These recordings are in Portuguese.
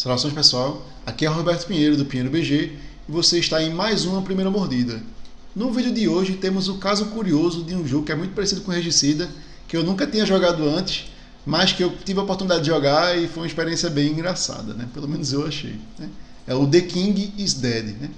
Saudações pessoal, aqui é Roberto Pinheiro do Pinheiro BG e você está em mais uma Primeira Mordida. No vídeo de hoje temos o caso curioso de um jogo que é muito parecido com Regicida, que eu nunca tinha jogado antes, mas que eu tive a oportunidade de jogar e foi uma experiência bem engraçada, né? Pelo menos eu achei. Né? É o The King is Dead. Né?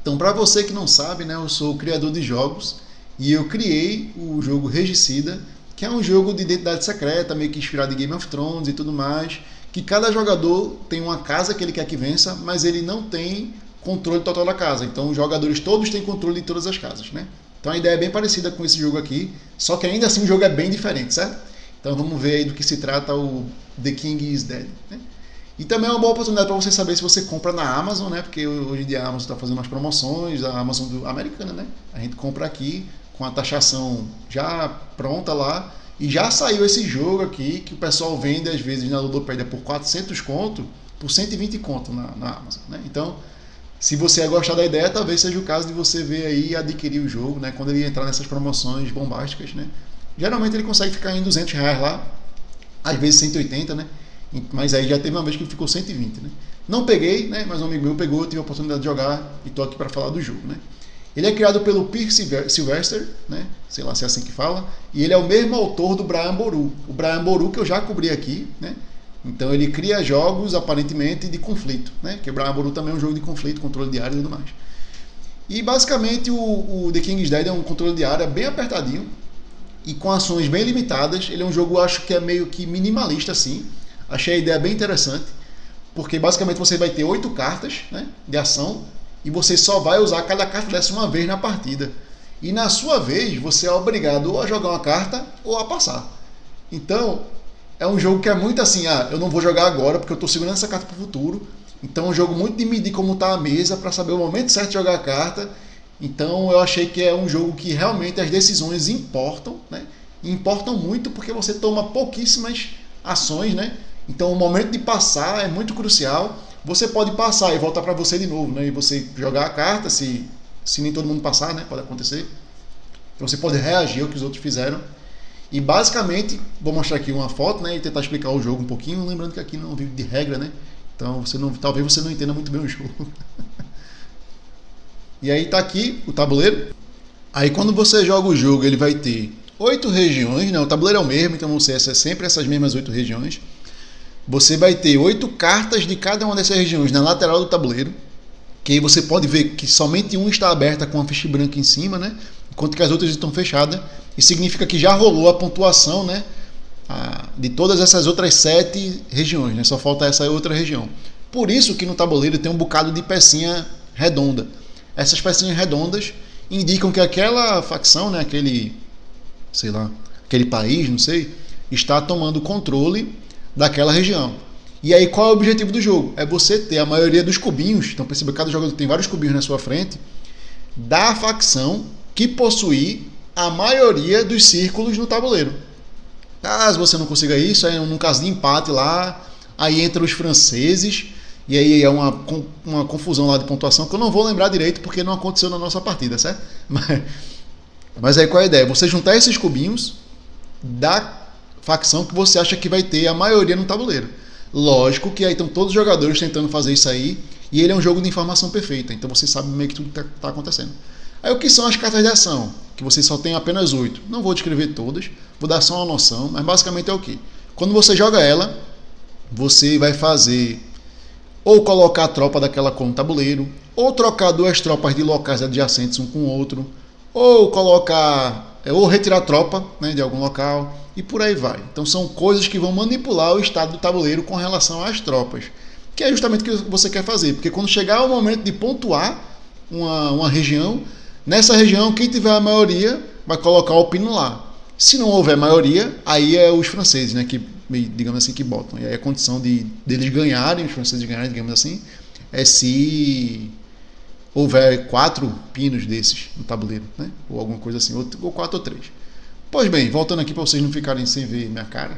Então, para você que não sabe, né, eu sou o criador de jogos e eu criei o jogo Regicida, que é um jogo de identidade secreta, meio que inspirado em Game of Thrones e tudo mais, que cada jogador tem uma casa que ele quer que vença, mas ele não tem controle total da casa. Então os jogadores todos têm controle de todas as casas, né? Então a ideia é bem parecida com esse jogo aqui, só que ainda assim o jogo é bem diferente, certo? Então vamos ver aí do que se trata o The King is Dead. Né? E também é uma boa oportunidade para você saber se você compra na Amazon, né? Porque hoje em dia a Amazon está fazendo umas promoções, a Amazon americana, né? A gente compra aqui com a taxação já pronta lá. E já saiu esse jogo aqui que o pessoal vende às vezes na Ludopédia por 400 conto, por 120 conto na Amazon. Né? Então, se você gostar da ideia, talvez seja o caso de você ver aí e adquirir o jogo, né? Quando ele entrar nessas promoções bombásticas. Né? Geralmente ele consegue ficar em R$200 lá, às vezes 180, né? Mas aí já teve uma vez que ficou 120. Né? Não peguei, né? Mas um amigo meu pegou, tive a oportunidade de jogar e estou aqui para falar do jogo. Né? Ele é criado pelo Peter Sylvester, né? Sei lá se é assim que fala, e ele é o mesmo autor do Brian Boru. O Brian Boru que eu já cobri aqui, né? Então ele cria jogos aparentemente de conflito, né? Que o Brian Boru também é um jogo de conflito, controle de área e tudo mais. E basicamente o The King's Dead é um controle de área bem apertadinho e com ações bem limitadas. Ele é um jogo, eu acho que é meio que minimalista assim. Achei a ideia bem interessante, porque basicamente você vai ter 8 cartas, né, de ação. E você só vai usar cada carta dessa uma vez na partida. E na sua vez, você é obrigado ou a jogar uma carta ou a passar. Então, é um jogo que é muito assim, eu não vou jogar agora porque eu estou segurando essa carta para o futuro. Então é um jogo muito de medir como está a mesa para saber o momento certo de jogar a carta. Então eu achei que é um jogo que realmente as decisões importam, né? E importam muito porque você toma pouquíssimas ações, né? Então o momento de passar é muito crucial. Você pode passar e voltar para você de novo, né? E você jogar a carta, se nem todo mundo passar, né? Pode acontecer. Então você pode reagir ao que os outros fizeram. E basicamente, vou mostrar aqui uma foto, né? E tentar explicar o jogo um pouquinho, lembrando que aqui não é um vídeo de regra, né? Então talvez você não entenda muito bem o jogo. E aí tá aqui o tabuleiro. Aí quando você joga o jogo, ele vai ter 8 regiões, né? O tabuleiro é o mesmo, então vão ser sempre essas mesmas 8 regiões. Você vai ter 8 cartas de cada uma dessas regiões na lateral do tabuleiro, que aí você pode ver que somente uma está aberta com a ficha branca em cima, né? Enquanto que as outras estão fechadas. Isso significa que já rolou a pontuação, né? De todas essas outras 7 regiões, né? Só falta essa outra região. Por isso que no tabuleiro tem um bocado de pecinha redonda. Essas pecinhas redondas indicam que aquela facção, né? Aquele país, não sei, está tomando controle daquela região. E aí qual é o objetivo do jogo? É você ter a maioria dos cubinhos, então perceba que cada jogador tem vários cubinhos na sua frente, da facção que possuir a maioria dos círculos no tabuleiro. Caso você não consiga isso, aí num caso de empate lá, aí entram os franceses, e aí é uma confusão lá de pontuação que eu não vou lembrar direito porque não aconteceu na nossa partida, certo? Mas aí qual é a ideia? Você juntar esses cubinhos da facção que você acha que vai ter a maioria no tabuleiro. Lógico que aí estão todos os jogadores tentando fazer isso aí, e ele é um jogo de informação perfeita, então você sabe meio que tudo que está acontecendo. Aí o que são as cartas de ação? Que você só tem apenas 8. Não vou descrever todas, vou dar só uma noção, mas basicamente é o que? Quando você joga ela, você vai fazer ou colocar a tropa daquela cor no tabuleiro, ou trocar 2 tropas de locais adjacentes um com o outro, ou retirar tropa, né, de algum local, e por aí vai. Então são coisas que vão manipular o estado do tabuleiro com relação às tropas, que é justamente o que você quer fazer, porque quando chegar o momento de pontuar uma região, nessa região quem tiver a maioria vai colocar o pino lá. Se não houver maioria, aí é os franceses, né, que, digamos assim, que botam. E aí a condição deles ganharem, os franceses ganharem, digamos assim, é se houver 4 pinos desses no tabuleiro, né? Ou alguma coisa assim, ou 4 ou 3. Pois bem, voltando aqui para vocês não ficarem sem ver minha cara.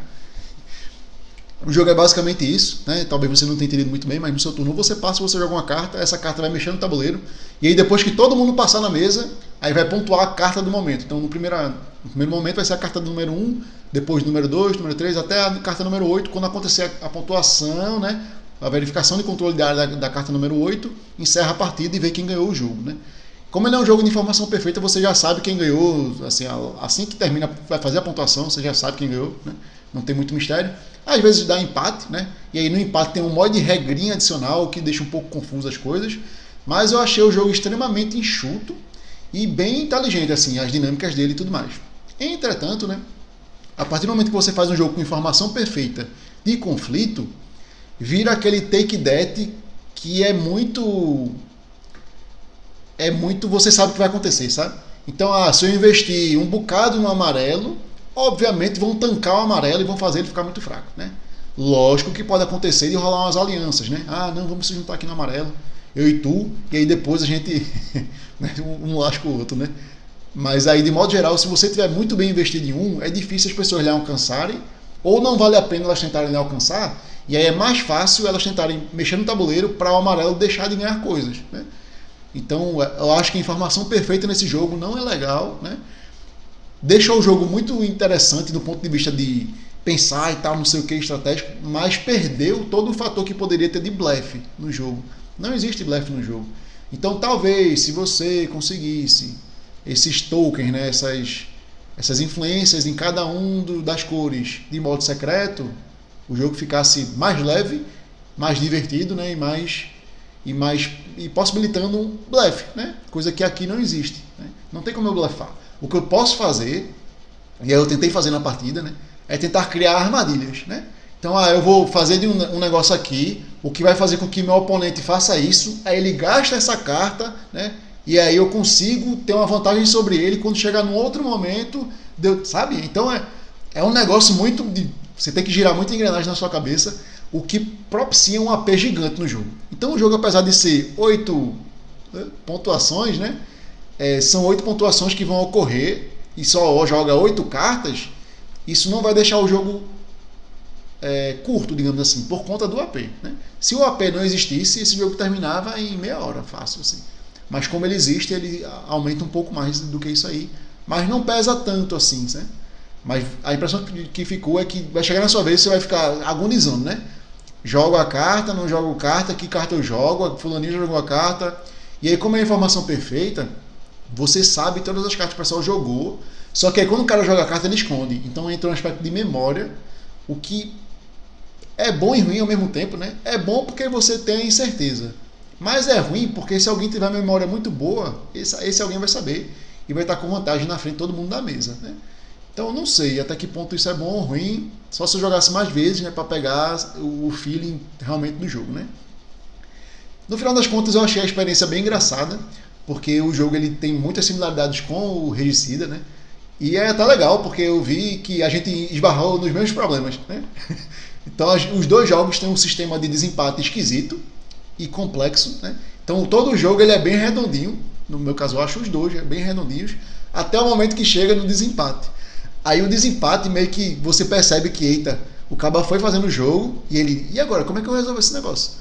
O jogo é basicamente isso, né? Talvez você não tenha entendido muito bem, mas no seu turno você passa, você joga uma carta, essa carta vai mexer no tabuleiro, e aí depois que todo mundo passar na mesa, aí vai pontuar a carta do momento. Então no primeiro momento vai ser a carta do número 1, depois do número 2, número 3, até a carta número 8, quando acontecer a pontuação, né? a verificação de controle de área da carta número 8, encerra a partida e vê quem ganhou o jogo, né? Como ele é um jogo de informação perfeita, você já sabe quem ganhou, assim que termina, vai fazer a pontuação, você já sabe quem ganhou, né? Não tem muito mistério. Às vezes dá empate, né? E aí no empate tem um monte de regrinha adicional que deixa um pouco confuso as coisas, mas eu achei o jogo extremamente enxuto e bem inteligente, assim, as dinâmicas dele e tudo mais. Entretanto, né? A partir do momento que você faz um jogo com informação perfeita de conflito, vira aquele take that que é muito você sabe o que vai acontecer, sabe? Então, se eu investir um bocado no amarelo, obviamente vão tancar o amarelo e vão fazer ele ficar muito fraco, né? Lógico que pode acontecer de rolar umas alianças, né? Não, vamos se juntar aqui no amarelo, eu e tu, e aí depois a gente um lasca o outro, né? Mas aí, de modo geral, se você tiver muito bem investido em um, é difícil as pessoas lhe alcançarem, ou não vale a pena elas tentarem lhe alcançar, e aí é mais fácil elas tentarem mexer no tabuleiro para o amarelo deixar de ganhar coisas, né? Então, eu acho que a informação perfeita nesse jogo não é legal, né? Deixou o jogo muito interessante do ponto de vista de pensar e tal, não sei o que, estratégico, mas perdeu todo o fator que poderia ter de blefe no jogo. Não existe blefe no jogo. Então, talvez, se você conseguisse esses tokens, né, essas influências em cada das cores de modo secreto, o jogo ficasse mais leve, mais divertido, né, e possibilitando um blefe, né? Coisa que aqui não existe, né? Não tem como eu blefar. O que eu posso fazer, e eu tentei fazer na partida, né, é tentar criar armadilhas, né? Então, eu vou fazer de um negócio aqui, o que vai fazer com que meu oponente faça isso, aí ele gasta essa carta, né? E aí eu consigo ter uma vantagem sobre ele quando chegar num outro momento, sabe? Então é um negócio muito você tem que girar muita engrenagem na sua cabeça, o que propicia um AP gigante no jogo. Então o jogo, apesar de ser 8 pontuações, né? São 8 pontuações que vão ocorrer e só joga 8 cartas, isso não vai deixar o jogo curto, digamos assim, por conta do AP, né? Se o AP não existisse, esse jogo terminava em meia hora, fácil assim. Mas como ele existe, ele aumenta um pouco mais do que isso aí. Mas não pesa tanto assim, né? Mas a impressão que ficou é que vai chegar na sua vez e você vai ficar agonizando, né? Jogo a carta, não jogo carta, que carta eu jogo, a fulaninha já jogou a carta. E aí, como é a informação perfeita, você sabe todas as cartas que o pessoal jogou. Só que aí quando o cara joga a carta, ele esconde. Então entra um aspecto de memória, o que é bom e ruim ao mesmo tempo, né? É bom porque você tem a incerteza. Mas é ruim porque se alguém tiver memória muito boa, esse alguém vai saber e vai estar com vantagem na frente de todo mundo da mesa, né? Então eu não sei até que ponto isso é bom ou ruim, só se eu jogasse mais vezes, né, para pegar o feeling realmente do jogo, né? No final das contas eu achei a experiência bem engraçada, porque o jogo ele tem muitas similaridades com o Regicida, né? E é até legal, porque eu vi que a gente esbarrou nos mesmos problemas, né? Então os dois jogos têm um sistema de desempate esquisito e complexo, né? Então todo o jogo ele é bem redondinho, no meu caso eu acho os dois bem redondinhos, até o momento que chega no desempate. Aí o desempate meio que você percebe que, eita, o cara foi fazendo o jogo e agora, como é que eu resolvo esse negócio?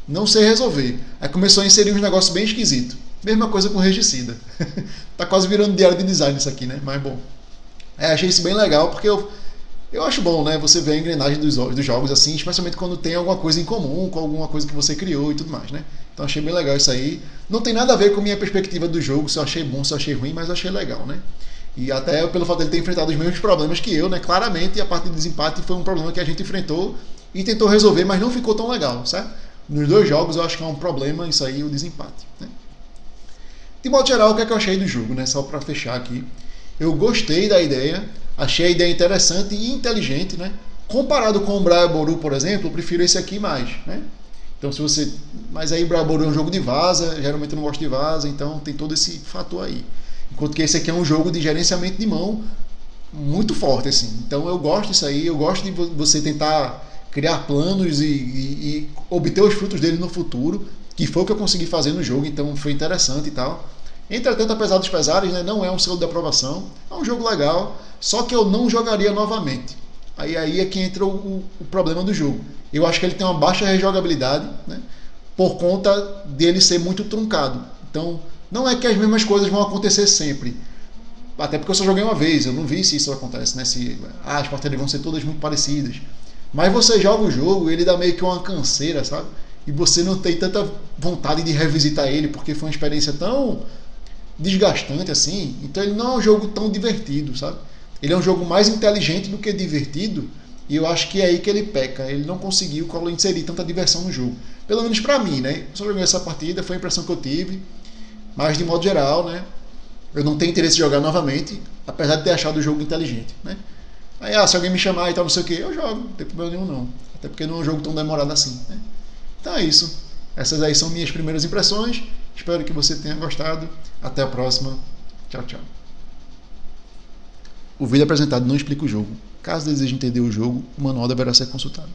Não sei resolver. Aí começou a inserir uns negócios bem esquisitos. Mesma coisa com o Regicida. Tá quase virando diário de design isso aqui, né? Mas bom. Achei isso bem legal porque eu acho bom, né? Você ver a engrenagem dos jogos assim, especialmente quando tem alguma coisa em comum, com alguma coisa que você criou e tudo mais, né? Então achei bem legal isso aí. Não tem nada a ver com a minha perspectiva do jogo, se eu achei bom, se eu achei ruim, mas eu achei legal, né? E até pelo fato dele ter enfrentado os mesmos problemas que eu, né? Claramente a parte de desempate foi um problema que a gente enfrentou e tentou resolver, mas não ficou tão legal, certo? Nos dois jogos eu acho que é um problema isso aí, o desempate, né? De modo geral, o que é que eu achei do jogo, né? Só para fechar aqui. Eu gostei da ideia, achei a ideia interessante e inteligente, né? Comparado com o Braiboru, por exemplo, eu prefiro esse aqui mais, né? Então se você... Mas aí Braiboru é um jogo de vaza, geralmente eu não gosto de vaza, então tem todo esse fator aí. Enquanto que esse aqui é um jogo de gerenciamento de mão muito forte, assim. Então eu gosto disso aí, eu gosto de você tentar criar planos e obter os frutos dele no futuro, que foi o que eu consegui fazer no jogo, então foi interessante e tal. Entretanto, apesar dos pesares, né, não é um selo de aprovação, é um jogo legal, só que eu não jogaria novamente. Aí é que entra o problema do jogo. Eu acho que ele tem uma baixa rejogabilidade, né, por conta dele ser muito truncado. Então, não é que as mesmas coisas vão acontecer sempre. Até porque eu só joguei uma vez, eu não vi se isso acontece, né? Se as partidas vão ser todas muito parecidas. Mas você joga o jogo e ele dá meio que uma canseira, sabe? E você não tem tanta vontade de revisitar ele porque foi uma experiência tão desgastante assim. Então ele não é um jogo tão divertido, sabe? Ele é um jogo mais inteligente do que divertido. E eu acho que é aí que ele peca. Ele não conseguiu inserir tanta diversão no jogo. Pelo menos pra mim, né? Eu só joguei essa partida, foi a impressão que eu tive. Mas de modo geral, né? Eu não tenho interesse em jogar novamente, apesar de ter achado o jogo inteligente, né? Aí, se alguém me chamar e tal, não sei o que, eu jogo, não tem problema nenhum não. Até porque não é um jogo tão demorado assim, né? Então é isso. Essas aí são minhas primeiras impressões. Espero que você tenha gostado. Até a próxima. Tchau, tchau. O vídeo apresentado não explica o jogo. Caso deseje entender o jogo, o manual deverá ser consultado.